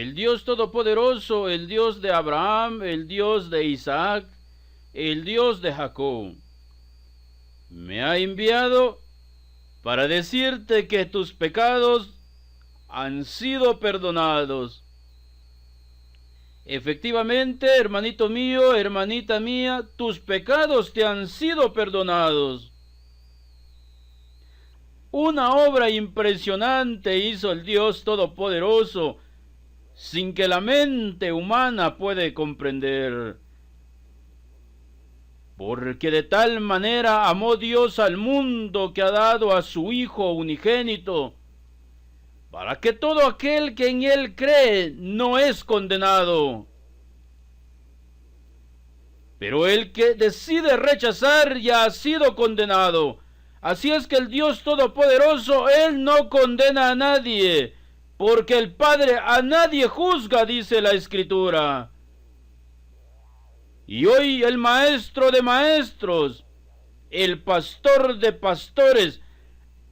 El Dios Todopoderoso, el Dios de Abraham, el Dios de Isaac, el Dios de Jacob, me ha enviado para decirte que tus pecados han sido perdonados. Efectivamente, hermanito mío, hermanita mía, tus pecados te han sido perdonados. Una obra impresionante hizo el Dios Todopoderoso, sin que la mente humana puede comprender. Porque de tal manera amó Dios al mundo que ha dado a su Hijo unigénito, para que todo aquel que en Él cree no es condenado. Pero el que decide rechazar ya ha sido condenado. Así es que el Dios Todopoderoso, Él no condena a nadie, porque el Padre a nadie juzga, dice la Escritura. Y hoy el Maestro de maestros, el Pastor de pastores,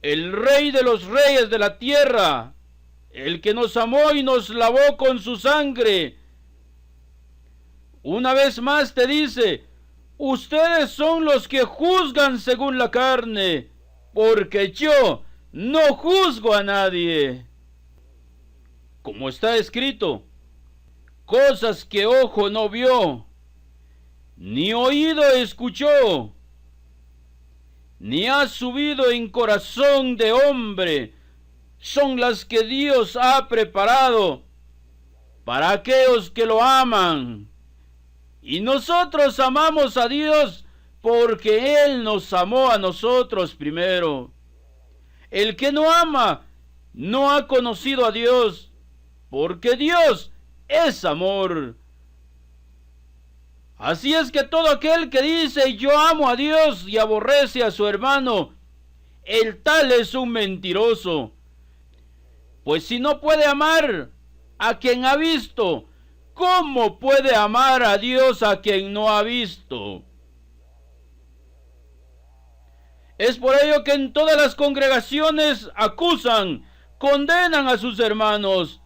el Rey de los reyes de la tierra, el que nos amó y nos lavó con su sangre, una vez más te dice: ustedes son los que juzgan según la carne, porque yo no juzgo a nadie. Como está escrito, cosas que ojo no vio, ni oído escuchó, ni ha subido en corazón de hombre, son las que Dios ha preparado para aquellos que lo aman. Y nosotros amamos a Dios porque Él nos amó a nosotros primero. El que no ama no ha conocido a Dios, porque Dios es amor. Así es que todo aquel que dice yo amo a Dios y aborrece a su hermano, el tal es un mentiroso. Pues si no puede amar a quien ha visto, ¿cómo puede amar a Dios a quien no ha visto? Es por ello que en todas las congregaciones acusan, condenan a sus hermanos.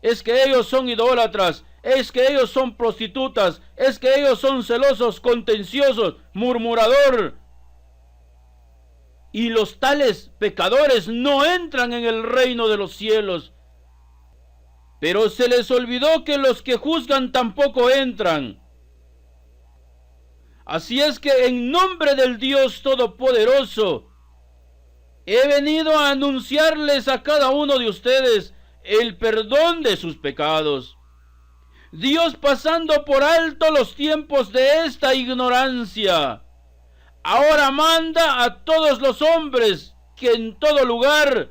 Es que ellos son idólatras, es que ellos son prostitutas, es que ellos son celosos, contenciosos, murmurador. Y los tales pecadores no entran en el reino de los cielos. Pero se les olvidó que los que juzgan tampoco entran. Así es que en nombre del Dios Todopoderoso, he venido a anunciarles a cada uno de ustedes el perdón de sus pecados. Dios, pasando por alto los tiempos de esta ignorancia, ahora manda a todos los hombres que en todo lugar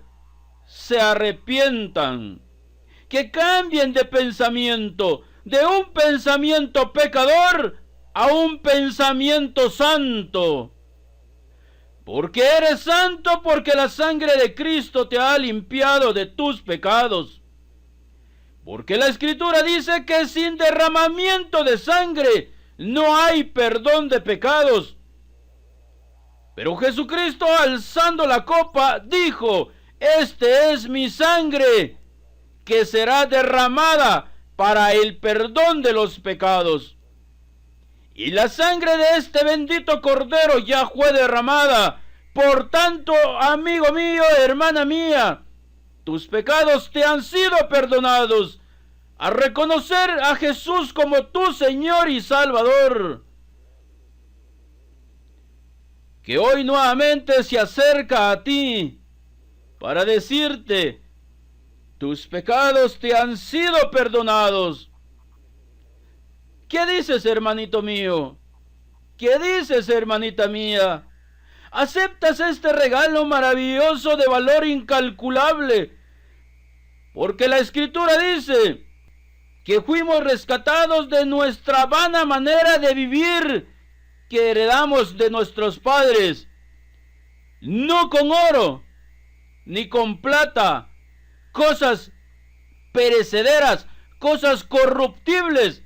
se arrepientan, que cambien de pensamiento, de un pensamiento pecador a un pensamiento santo. Porque eres santo, porque la sangre de Cristo te ha limpiado de tus pecados. Porque la Escritura dice que sin derramamiento de sangre no hay perdón de pecados. Pero Jesucristo, alzando la copa, dijo: este es mi sangre, que será derramada para el perdón de los pecados. Y la sangre de este bendito Cordero ya fue derramada. Por tanto, amigo mío, hermana mía, tus pecados te han sido perdonados. A reconocer a Jesús como tu Señor y Salvador, que hoy nuevamente se acerca a ti para decirte: tus pecados te han sido perdonados. ¿Qué dices, hermanito mío? ¿Qué dices, hermanita mía? ¿Aceptas este regalo maravilloso de valor incalculable? Porque la Escritura dice que fuimos rescatados de nuestra vana manera de vivir que heredamos de nuestros padres, no con oro, ni con plata, cosas perecederas, cosas corruptibles,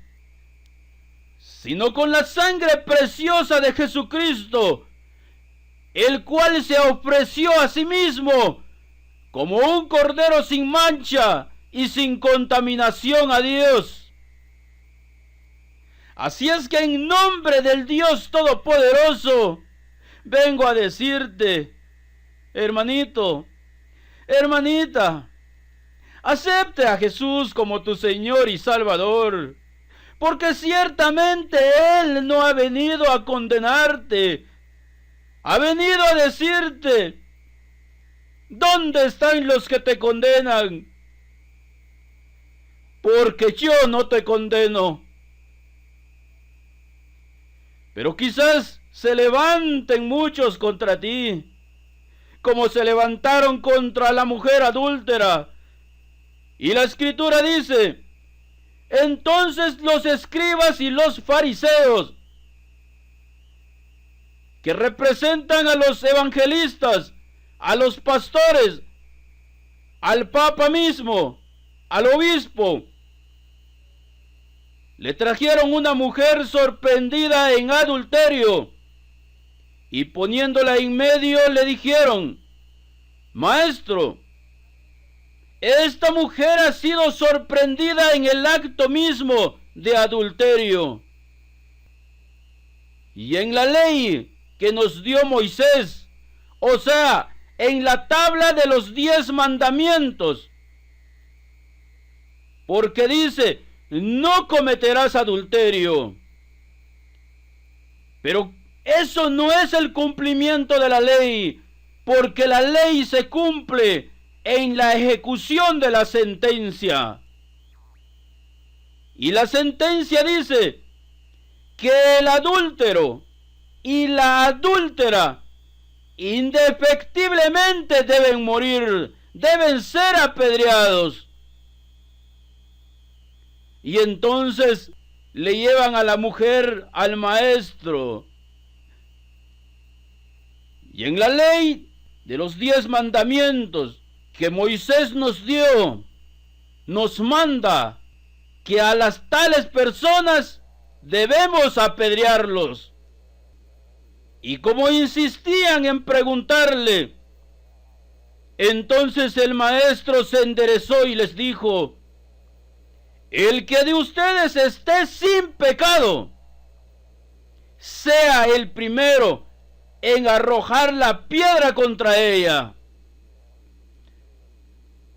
sino con la sangre preciosa de Jesucristo, el cual se ofreció a sí mismo como un cordero sin mancha, y sin contaminación a Dios. Así es que en nombre del Dios Todopoderoso, vengo a decirte, hermanito, hermanita, acepte a Jesús como tu Señor y Salvador, porque ciertamente Él no ha venido a condenarte, ha venido a decirte, ¿dónde están los que te condenan? Porque yo no te condeno. Pero quizás se levanten muchos contra ti, como se levantaron contra la mujer adúltera. Y la Escritura dice, entonces los escribas y los fariseos, que representan a los evangelistas, a los pastores, al Papa mismo, al obispo, le trajeron una mujer sorprendida en adulterio y poniéndola en medio le dijeron, Maestro, esta mujer ha sido sorprendida en el acto mismo de adulterio. Y en la ley que nos dio Moisés, o sea, en la tabla de los 10 mandamientos, porque dice, no cometerás adulterio. Pero eso no es el cumplimiento de la ley, porque la ley se cumple en la ejecución de la sentencia. Y la sentencia dice que el adúltero y la adúltera indefectiblemente deben morir, deben ser apedreados. Y entonces le llevan a la mujer al maestro. Y en la ley de los 10 mandamientos que Moisés nos dio, nos manda que a las tales personas debemos apedrearlos. Y como insistían en preguntarle, entonces el maestro se enderezó y les dijo, el que de ustedes esté sin pecado, sea el primero en arrojar la piedra contra ella.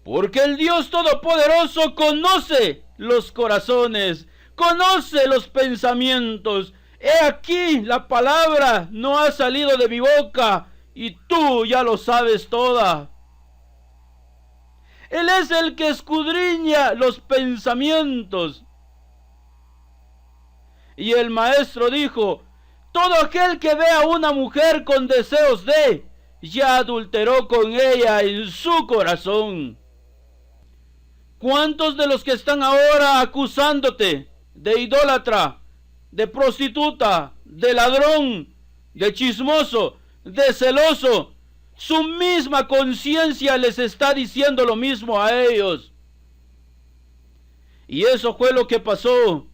Porque el Dios Todopoderoso conoce los corazones, conoce los pensamientos. He aquí, la palabra no ha salido de mi boca y tú ya lo sabes toda. Él es el que escudriña los pensamientos. Y el maestro dijo, todo aquel que ve a una mujer con deseos de, ya adulteró con ella en su corazón. ¿Cuántos de los que están ahora acusándote de idólatra, de prostituta, de ladrón, de chismoso, de celoso, su misma conciencia les está diciendo lo mismo a ellos? Y eso fue lo que pasó.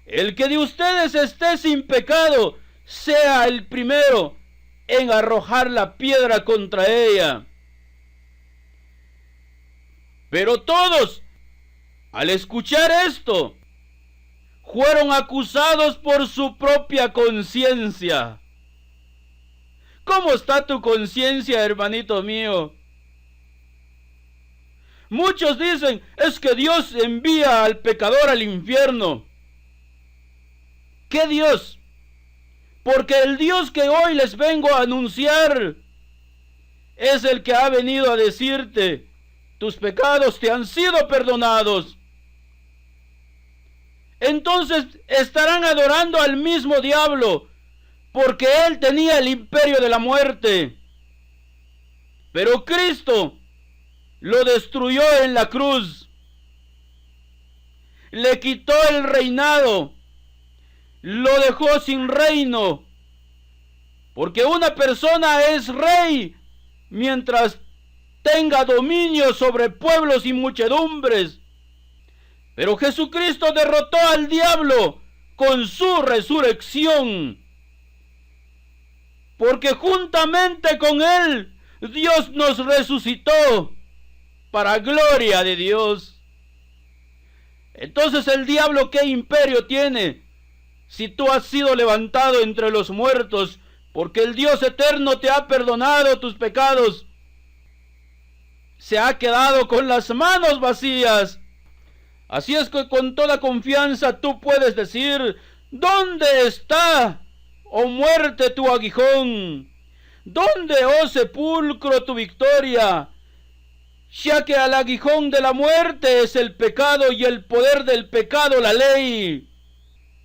El que de ustedes esté sin pecado, sea el primero en arrojar la piedra contra ella. Pero todos, al escuchar esto, fueron acusados por su propia conciencia. ¿Cómo está tu conciencia, hermanito mío? Muchos dicen, es que Dios envía al pecador al infierno. ¿Qué Dios? Porque el Dios que hoy les vengo a anunciar es el que ha venido a decirte, tus pecados te han sido perdonados. Entonces estarán adorando al mismo diablo, porque él tenía el imperio de la muerte. Pero Cristo lo destruyó en la cruz. Le quitó el reinado, lo dejó sin reino, porque una persona es rey mientras tenga dominio sobre pueblos y muchedumbres. Pero Jesucristo derrotó al diablo con su resurrección, porque juntamente con él Dios nos resucitó. para gloria de Dios. Entonces el diablo, ¿qué imperio tiene si tú has sido levantado entre los muertos? Porque el Dios eterno te ha perdonado tus pecados. Se ha quedado con las manos vacías. Así es que con toda confianza tú puedes decir: ¿dónde está, oh muerte, tu aguijón? ¿Dónde, oh sepulcro, tu victoria? Ya que al aguijón de la muerte es el pecado, y el poder del pecado la ley.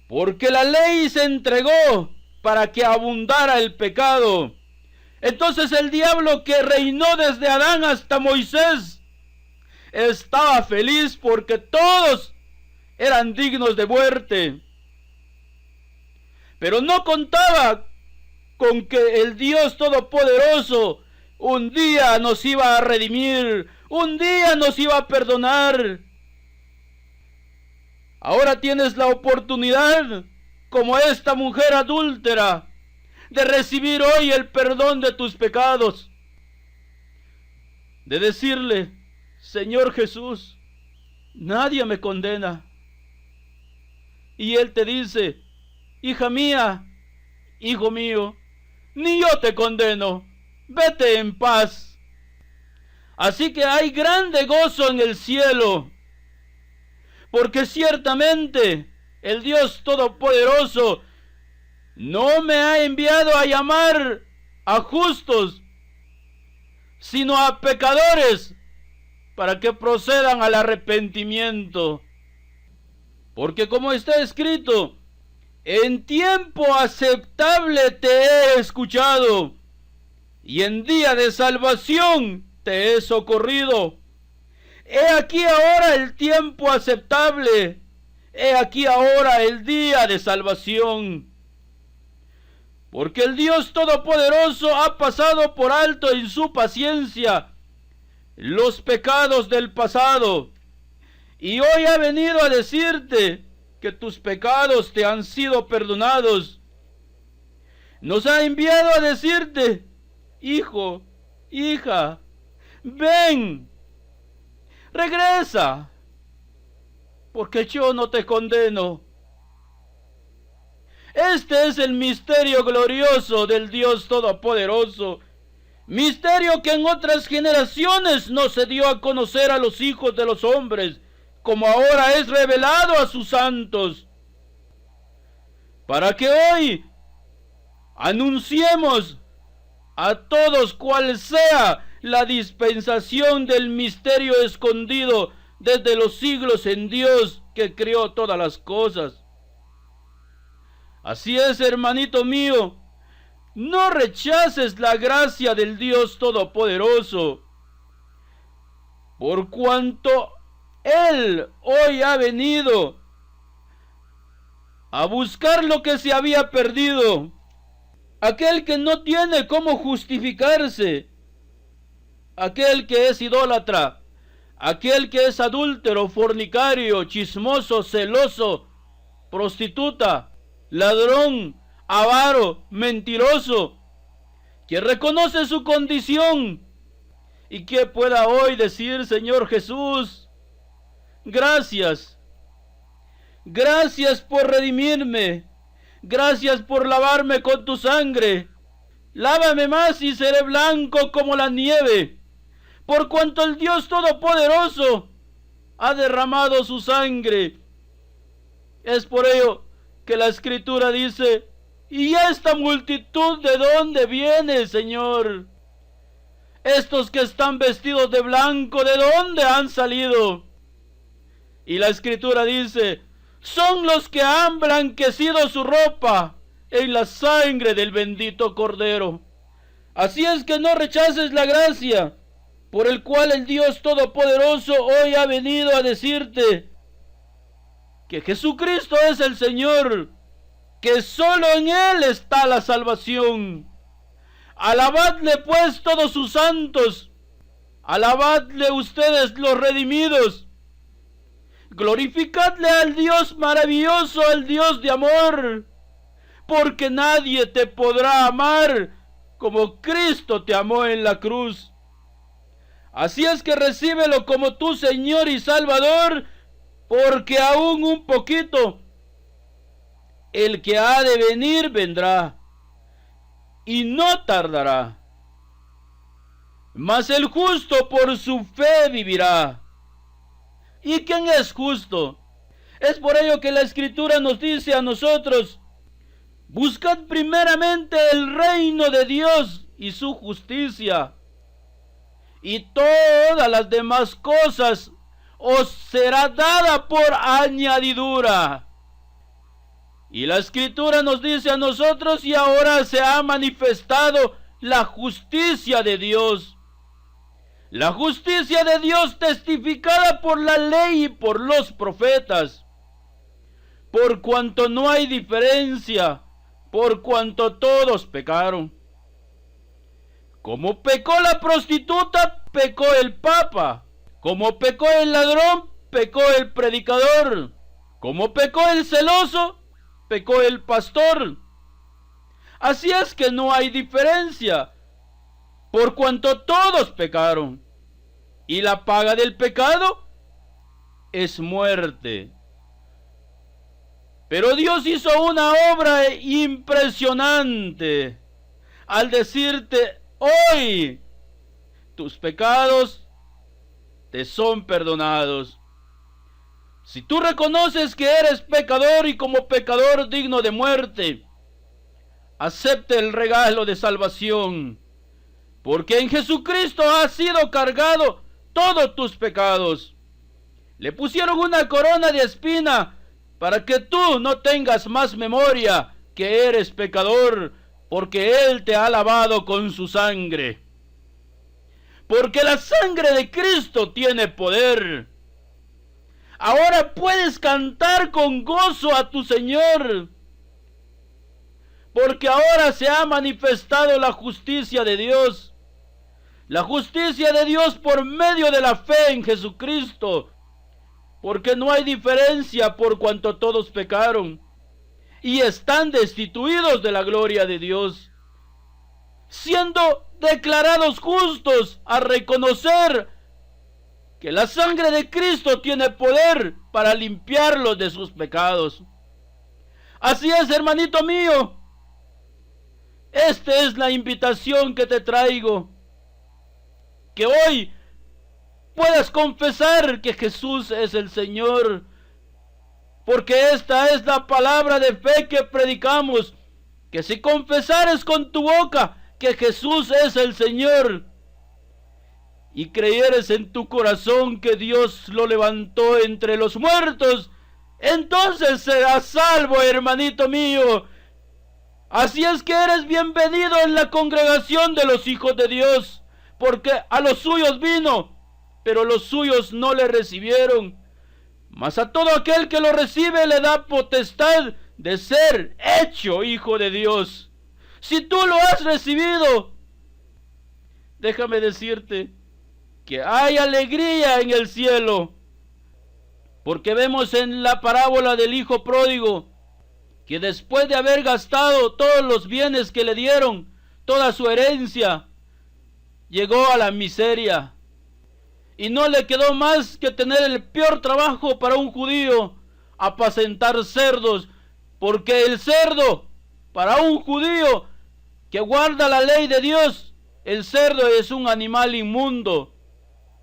Porque la ley se entregó para que abundara el pecado. Entonces el diablo, que reinó desde Adán hasta Moisés, estaba feliz porque todos eran dignos de muerte. Pero no contaba con que el Dios Todopoderoso un día nos iba a redimir, un día nos iba a perdonar. Ahora tienes la oportunidad, como esta mujer adúltera, de recibir hoy el perdón de tus pecados, de decirle: Señor Jesús, nadie me condena. Y Él te dice: hija mía, hijo mío, ni yo te condeno, vete en paz. Así que hay grande gozo en el cielo, porque ciertamente el Dios Todopoderoso no me ha enviado a llamar a justos, sino a pecadores, para que procedan al arrepentimiento. Porque como está escrito: en tiempo aceptable te he escuchado, y en día de salvación te he socorrido. He aquí ahora el tiempo aceptable, he aquí ahora el día de salvación. Porque el Dios Todopoderoso ha pasado por alto en su paciencia los pecados del pasado, y hoy ha venido a decirte que tus pecados te han sido perdonados. Nos ha enviado a decirte: hijo, hija, ven, regresa, porque yo no te condeno. Este es el misterio glorioso del Dios Todopoderoso, misterio que en otras generaciones no se dio a conocer a los hijos de los hombres, como ahora es revelado a sus santos, para que hoy anunciemos a todos cuál sea la dispensación del misterio escondido desde los siglos en Dios, que creó todas las cosas. Así es, hermanito mío, no rechaces la gracia del Dios Todopoderoso, por cuanto Él hoy ha venido a buscar lo que se había perdido. Aquel que no tiene cómo justificarse, aquel que es idólatra, aquel que es adúltero, fornicario, chismoso, celoso, prostituta, ladrón, avaro, mentiroso, que reconoce su condición y que pueda hoy decir: Señor Jesús, gracias, gracias por redimirme, gracias por lavarme con tu sangre, lávame más y seré blanco como la nieve, por cuanto el Dios Todopoderoso ha derramado su sangre. Es por ello que la Escritura dice: ¿y esta multitud de dónde viene, Señor? Estos que están vestidos de blanco, ¿de dónde han salido? Y la Escritura dice: son los que han blanquecido su ropa en la sangre del bendito Cordero. Así es que no rechaces la gracia por el cual el Dios Todopoderoso hoy ha venido a decirte que Jesucristo es el Señor, que solo en Él está la salvación. Alabadle pues todos sus santos, alabadle ustedes los redimidos, glorificadle al Dios maravilloso, al Dios de amor, porque nadie te podrá amar como Cristo te amó en la cruz. Así es que recíbelo como tu Señor y Salvador, porque aún un poquito el que ha de venir vendrá, y no tardará. Mas el justo por su fe vivirá. ¿Y quién es justo? Es por ello que la Escritura nos dice a nosotros: buscad primeramente el reino de Dios y su justicia, y todas las demás cosas os será dada por añadidura. Y la Escritura nos dice a nosotros: y ahora se ha manifestado la justicia de Dios. La justicia de Dios testificada por la ley y por los profetas. Por cuanto no hay diferencia, por cuanto todos pecaron. Como pecó la prostituta, pecó el papa. Como pecó el ladrón, pecó el predicador. Como pecó el celoso, pecó el pastor. Así es que no hay diferencia, por cuanto todos pecaron. Y la paga del pecado es muerte. Pero Dios hizo una obra impresionante al decirte: hoy tus pecados te son perdonados. Si tú reconoces que eres pecador y como pecador digno de muerte, acepte el regalo de salvación, porque en Jesucristo ha sido cargado todos tus pecados. Le pusieron una corona de espina para que tú no tengas más memoria que eres pecador, porque Él te ha lavado con su sangre. Porque la sangre de Cristo tiene poder. Ahora puedes cantar con gozo a tu Señor, porque ahora se ha manifestado la justicia de Dios. La justicia de Dios por medio de la fe en Jesucristo, porque no hay diferencia por cuanto todos pecaron y están destituidos de la gloria de Dios, siendo declarados justos a reconocer que la sangre de Cristo tiene poder para limpiarlos de sus pecados. Así es, hermanito mío, esta es la invitación que te traigo, que hoy puedas confesar que Jesús es el Señor, porque esta es la palabra de fe que predicamos, que si confesares con tu boca que Jesús es el Señor y creyeres en tu corazón que Dios lo levantó entre los muertos, entonces serás salvo, hermanito mío. Así es que eres bienvenido en la congregación de los hijos de Dios, porque a los suyos vino, pero los suyos no le recibieron. Mas a todo aquel que lo recibe le da potestad de ser hecho hijo de Dios. Si tú lo has recibido, déjame decirte que hay alegría en el cielo, porque vemos en la parábola del hijo pródigo que después de haber gastado todos los bienes que le dieron, toda su herencia, llegó a la miseria. Y no le quedó más que tener el peor trabajo para un judío: apacentar cerdos, porque el cerdo, para un judío que guarda la ley de Dios, el cerdo es un animal inmundo.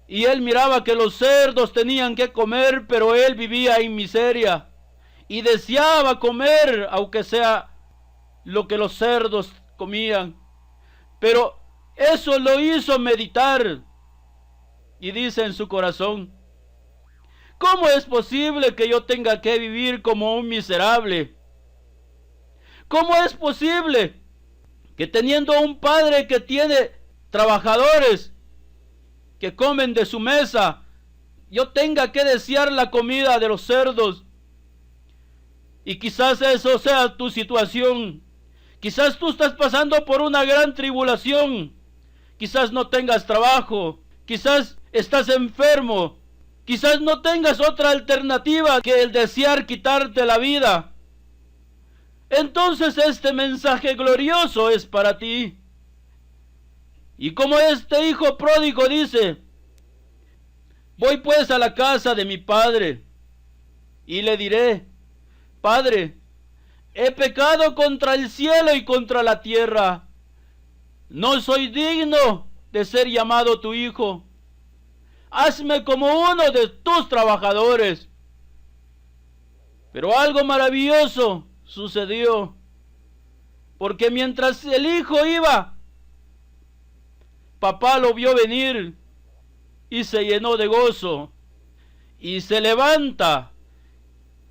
Y él miraba que los cerdos tenían que comer, pero él vivía en miseria y deseaba comer, aunque sea lo que los cerdos comían. Pero eso lo hizo meditar. Y dice en su corazón: ¿cómo es posible que yo tenga que vivir como un miserable? ¿Cómo es posible que teniendo un padre que tiene trabajadores que comen de su mesa, yo tenga que desear la comida de los cerdos? Y quizás eso sea tu situación. Quizás tú estás pasando por una gran tribulación. Quizás no tengas trabajo. Quizás estás enfermo. Quizás no tengas otra alternativa que el desear quitarte la vida. Entonces este mensaje glorioso es para ti. Y como este hijo pródigo dice: Voy pues a la casa de mi padre y le diré: Padre, he pecado contra el cielo y contra la tierra. No soy digno de ser llamado tu hijo. Hazme como uno de tus trabajadores. Pero algo maravilloso sucedió, porque mientras el hijo iba, papá lo vio venir y se llenó de gozo, y se levanta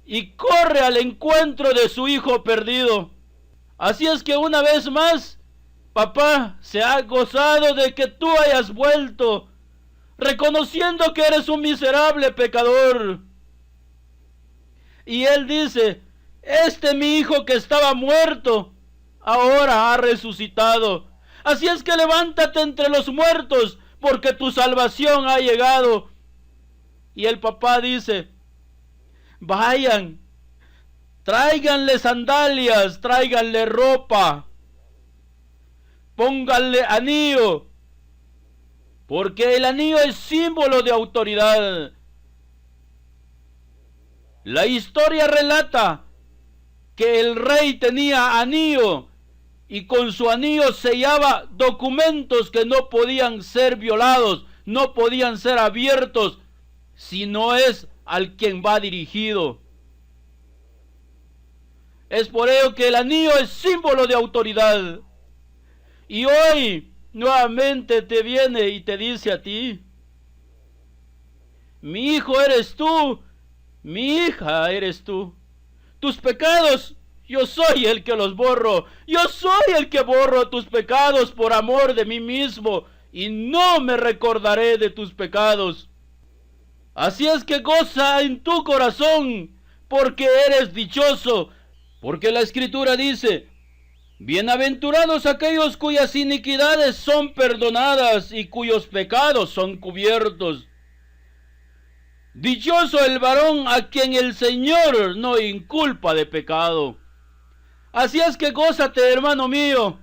y corre al encuentro de su hijo perdido. Así es que una vez más, papá se ha gozado de que tú hayas vuelto, reconociendo que eres un miserable pecador. Y él dice: este mi hijo que estaba muerto, ahora ha resucitado. Así es que levántate entre los muertos, porque tu salvación ha llegado. Y el papá dice: vayan, tráiganle sandalias, tráiganle ropa, pónganle anillo, porque el anillo es símbolo de autoridad. La historia relata que el rey tenía anillo y con su anillo sellaba documentos que no podían ser violados, no podían ser abiertos, si no es al quien va dirigido. Es por ello que el anillo es símbolo de autoridad. Y hoy nuevamente te viene y te dice a ti: mi hijo eres tú, mi hija eres tú. Tus pecados, yo soy el que los borro. Yo soy el que borro tus pecados por amor de mí mismo, y no me recordaré de tus pecados. Así es que goza en tu corazón, porque eres dichoso, porque la Escritura dice: bienaventurados aquellos cuyas iniquidades son perdonadas y cuyos pecados son cubiertos. Dichoso el varón a quien el Señor no inculpa de pecado. Así es que gózate, hermano mío,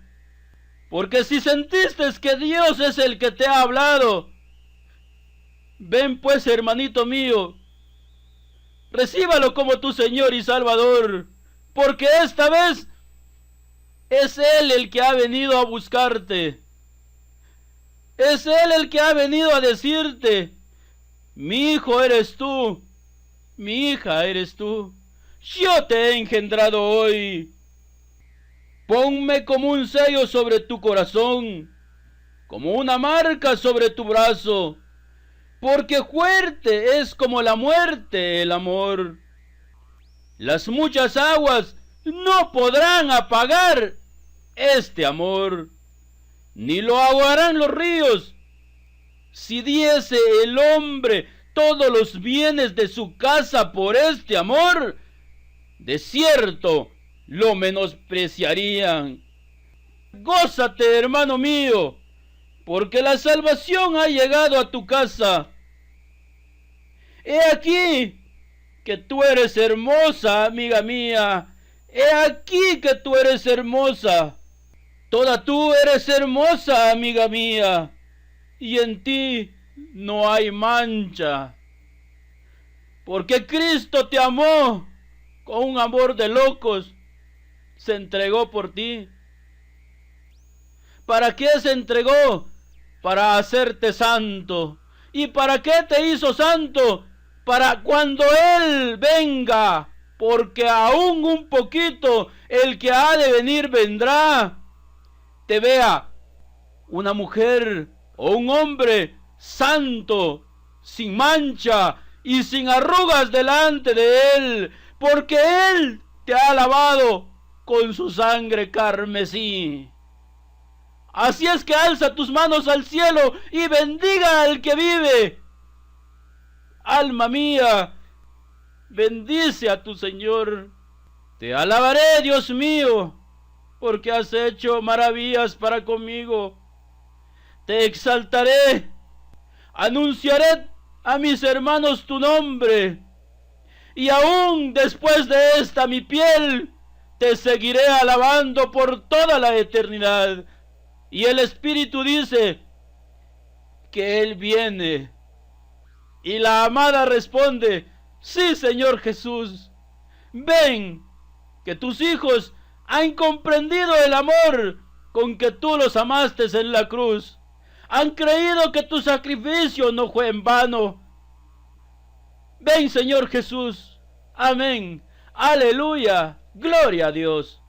porque si sentiste que Dios es el que te ha hablado, ven pues, hermanito mío, recíbalo como tu Señor y Salvador, porque esta vez es Él el que ha venido a buscarte. Es Él el que ha venido a decirte: mi hijo eres tú, mi hija eres tú. Yo te he engendrado hoy. Ponme como un sello sobre tu corazón, como una marca sobre tu brazo, porque fuerte es como la muerte el amor. Las muchas aguas no podrán apagar este amor, ni lo ahogarán los ríos. Si diese el hombre todos los bienes de su casa por este amor, de cierto lo menospreciarían. Gózate, hermano mío, porque la salvación ha llegado a tu casa. He aquí que tú eres hermosa, amiga mía. He aquí que tú eres hermosa. Toda tú eres hermosa, amiga mía, y en ti no hay mancha, porque Cristo te amó con un amor de locos, se entregó por ti. ¿Para qué se entregó? Para hacerte santo. ¿Y para qué te hizo santo? Para cuando Él venga, porque aún un poquito el que ha de venir vendrá, te vea una mujer o un hombre santo, sin mancha y sin arrugas delante de Él, porque Él te ha lavado con su sangre carmesí. Así es que alza tus manos al cielo y bendiga al que vive. Alma mía, bendice a tu Señor. Te alabaré, Dios mío, porque has hecho maravillas para conmigo. Te exaltaré, anunciaré a mis hermanos tu nombre, y aún después de esta mi piel, te seguiré alabando por toda la eternidad. Y el Espíritu dice que Él viene Y la amada responde: sí, Señor Jesús, ven, que tus hijos han comprendido el amor con que tú los amaste en la cruz. Han creído que tu sacrificio no fue en vano. Ven, Señor Jesús. Amén. Aleluya. Gloria a Dios.